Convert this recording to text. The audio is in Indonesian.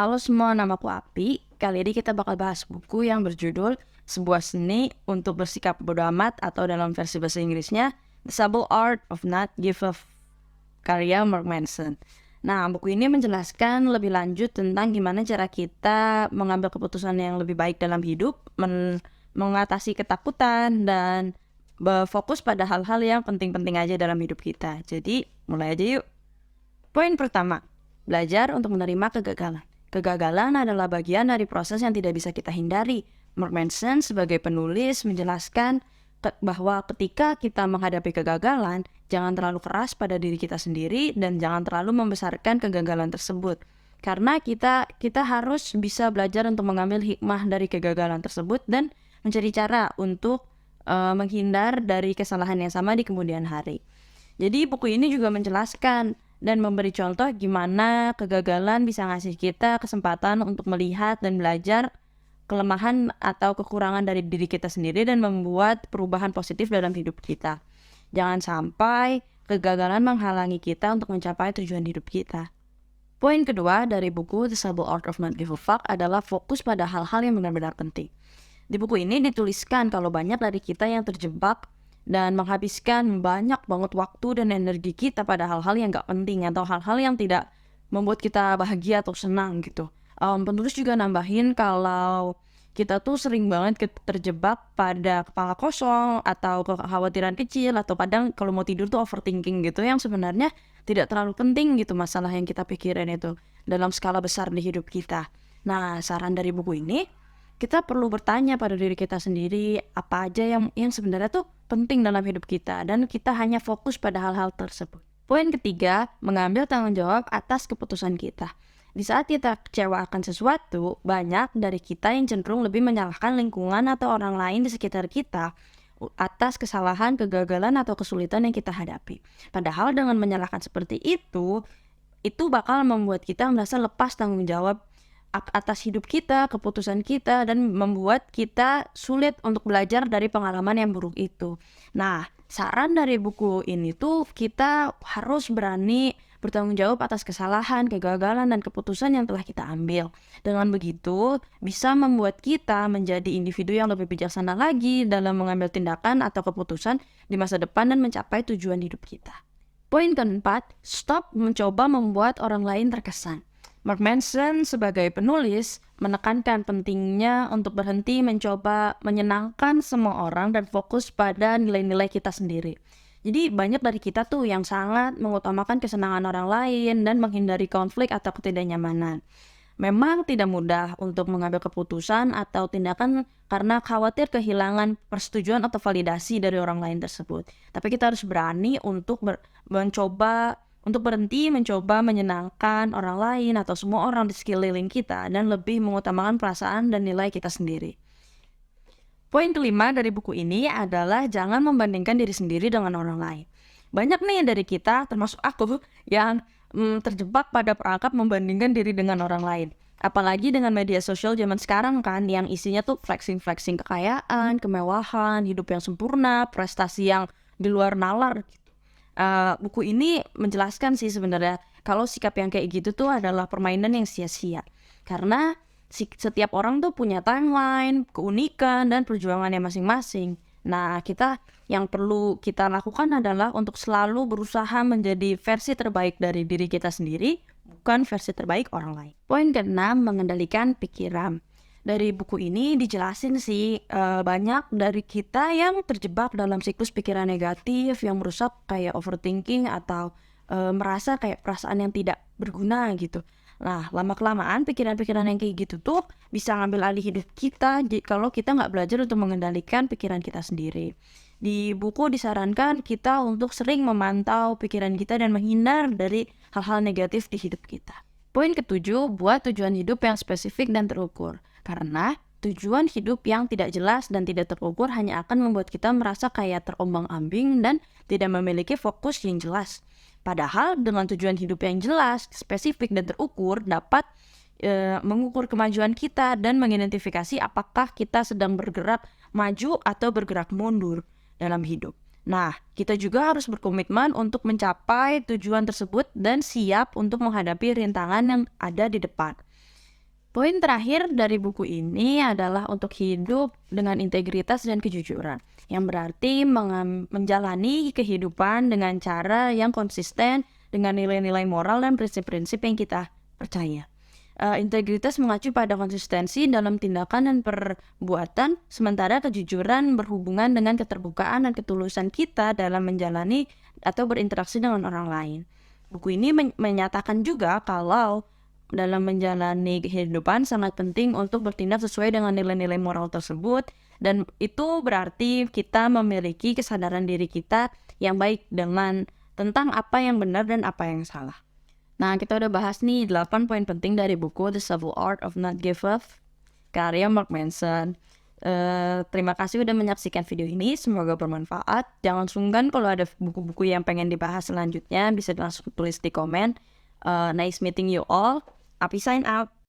Halo semua, namaku Api. Kali ini kita bakal bahas buku yang berjudul Sebuah Seni untuk Bersikap Bodo Amat atau dalam versi bahasa Inggrisnya The Subtle Art of Not Give a F, karya Mark Manson. Nah, buku ini menjelaskan lebih lanjut tentang gimana cara kita mengambil keputusan yang lebih baik dalam hidup, mengatasi ketakutan, dan berfokus pada hal-hal yang penting-penting aja dalam hidup kita. Jadi, mulai aja yuk. Poin pertama, belajar untuk menerima kegagalan. Kegagalan adalah bagian dari proses yang tidak bisa kita hindari. Mark Manson sebagai penulis menjelaskan bahwa ketika kita menghadapi kegagalan, jangan terlalu keras pada diri kita sendiri dan jangan terlalu membesarkan kegagalan tersebut. Karena kita harus bisa belajar untuk mengambil hikmah dari kegagalan tersebut dan mencari cara untuk menghindar dari kesalahan yang sama di kemudian hari. Jadi buku ini juga menjelaskan dan memberi contoh gimana kegagalan bisa ngasih kita kesempatan untuk melihat dan belajar kelemahan atau kekurangan dari diri kita sendiri dan membuat perubahan positif dalam hidup kita. Jangan sampai kegagalan menghalangi kita untuk mencapai tujuan hidup kita. Poin kedua dari buku The Subtle Art of Not Give a Fuck adalah fokus pada hal-hal yang benar-benar penting. Di buku ini dituliskan kalau banyak dari kita yang terjebak dan menghabiskan banyak banget waktu dan energi kita pada hal-hal yang gak penting atau hal-hal yang tidak membuat kita bahagia atau senang gitu. Penulis juga nambahin kalau kita tuh sering banget terjebak pada kepala kosong atau kekhawatiran kecil atau kadang kalau mau tidur tuh overthinking gitu yang sebenarnya tidak terlalu penting gitu masalah yang kita pikirin itu dalam skala besar di hidup kita. Nah, saran dari buku ini, kita perlu bertanya pada diri kita sendiri apa aja yang sebenarnya tuh penting dalam hidup kita dan kita hanya fokus pada hal-hal tersebut. Poin ketiga, mengambil tanggung jawab atas keputusan kita. Di saat kita kecewa akan sesuatu, banyak dari kita yang cenderung lebih menyalahkan lingkungan atau orang lain di sekitar kita atas kesalahan, kegagalan, atau kesulitan yang kita hadapi. Padahal dengan menyalahkan seperti itu bakal membuat kita merasa lepas tanggung jawab atas hidup kita, keputusan kita, dan membuat kita sulit untuk belajar dari pengalaman yang buruk itu. Nah, saran dari buku ini tuh kita harus berani bertanggung jawab atas kesalahan, kegagalan, dan keputusan yang telah kita ambil. Dengan begitu, bisa membuat kita menjadi individu yang lebih bijaksana lagi dalam mengambil tindakan atau keputusan di masa depan dan mencapai tujuan hidup kita. Poin keempat, stop mencoba membuat orang lain terkesan. Mark Manson sebagai penulis menekankan pentingnya untuk berhenti mencoba menyenangkan semua orang dan fokus pada nilai-nilai kita sendiri. Jadi banyak dari kita tuh yang sangat mengutamakan kesenangan orang lain dan menghindari konflik atau ketidaknyamanan. Memang tidak mudah untuk mengambil keputusan atau tindakan karena khawatir kehilangan persetujuan atau validasi dari orang lain tersebut. Tapi kita harus berani untuk berhenti mencoba menyenangkan orang lain atau semua orang di sekeliling kita dan lebih mengutamakan perasaan dan nilai kita sendiri. Poin kelima dari buku ini adalah jangan membandingkan diri sendiri dengan orang lain. Banyak nih dari kita, termasuk aku, yang terjebak pada perangkap membandingkan diri dengan orang lain. Apalagi dengan media sosial zaman sekarang kan, yang isinya tuh flexing-flexing kekayaan, kemewahan, hidup yang sempurna, prestasi yang di luar nalar. Buku ini menjelaskan sih sebenarnya kalau sikap yang kayak gitu tuh adalah permainan yang sia-sia. Karena setiap orang tuh punya timeline, keunikan, dan perjuangannya masing-masing. Nah, yang perlu kita lakukan adalah untuk selalu berusaha menjadi versi terbaik dari diri kita sendiri, bukan versi terbaik orang lain. Poin keenam, mengendalikan pikiran. Dari buku ini dijelasin sih banyak dari kita yang terjebak dalam siklus pikiran negatif yang merusak kayak overthinking atau merasa kayak perasaan yang tidak berguna gitu. Nah, lama-kelamaan pikiran-pikiran yang kayak gitu tuh bisa ngambil alih hidup kita kalau kita nggak belajar untuk mengendalikan pikiran kita sendiri. Di buku disarankan kita untuk sering memantau pikiran kita dan menghindar dari hal-hal negatif di hidup kita. Poin ketujuh, buat tujuan hidup yang spesifik dan terukur. Karena tujuan hidup yang tidak jelas dan tidak terukur hanya akan membuat kita merasa kayak terombang-ambing dan tidak memiliki fokus yang jelas. Padahal dengan tujuan hidup yang jelas, spesifik, dan terukur dapat mengukur kemajuan kita dan mengidentifikasi apakah kita sedang bergerak maju atau bergerak mundur dalam hidup. Nah, kita juga harus berkomitmen untuk mencapai tujuan tersebut dan siap untuk menghadapi rintangan yang ada di depan. Poin terakhir dari buku ini adalah untuk hidup dengan integritas dan kejujuran, yang berarti menjalani kehidupan dengan cara yang konsisten dengan nilai-nilai moral dan prinsip-prinsip yang kita percaya. Integritas mengacu pada konsistensi dalam tindakan dan perbuatan, sementara kejujuran berhubungan dengan keterbukaan dan ketulusan kita dalam menjalani atau berinteraksi dengan orang lain. Buku ini menyatakan juga kalau dalam menjalani kehidupan sangat penting untuk bertindak sesuai dengan nilai-nilai moral tersebut, dan itu berarti kita memiliki kesadaran diri kita yang baik dengan tentang apa yang benar dan apa yang salah. Nah, kita udah bahas nih 8 poin penting dari buku The Subtle Art of Not Give Up karya Mark Manson. Terima kasih udah menyaksikan video ini, semoga bermanfaat. Jangan sungkan kalau ada buku-buku yang pengen dibahas selanjutnya, bisa langsung tulis di komen. Nice meeting you all. Api sign out.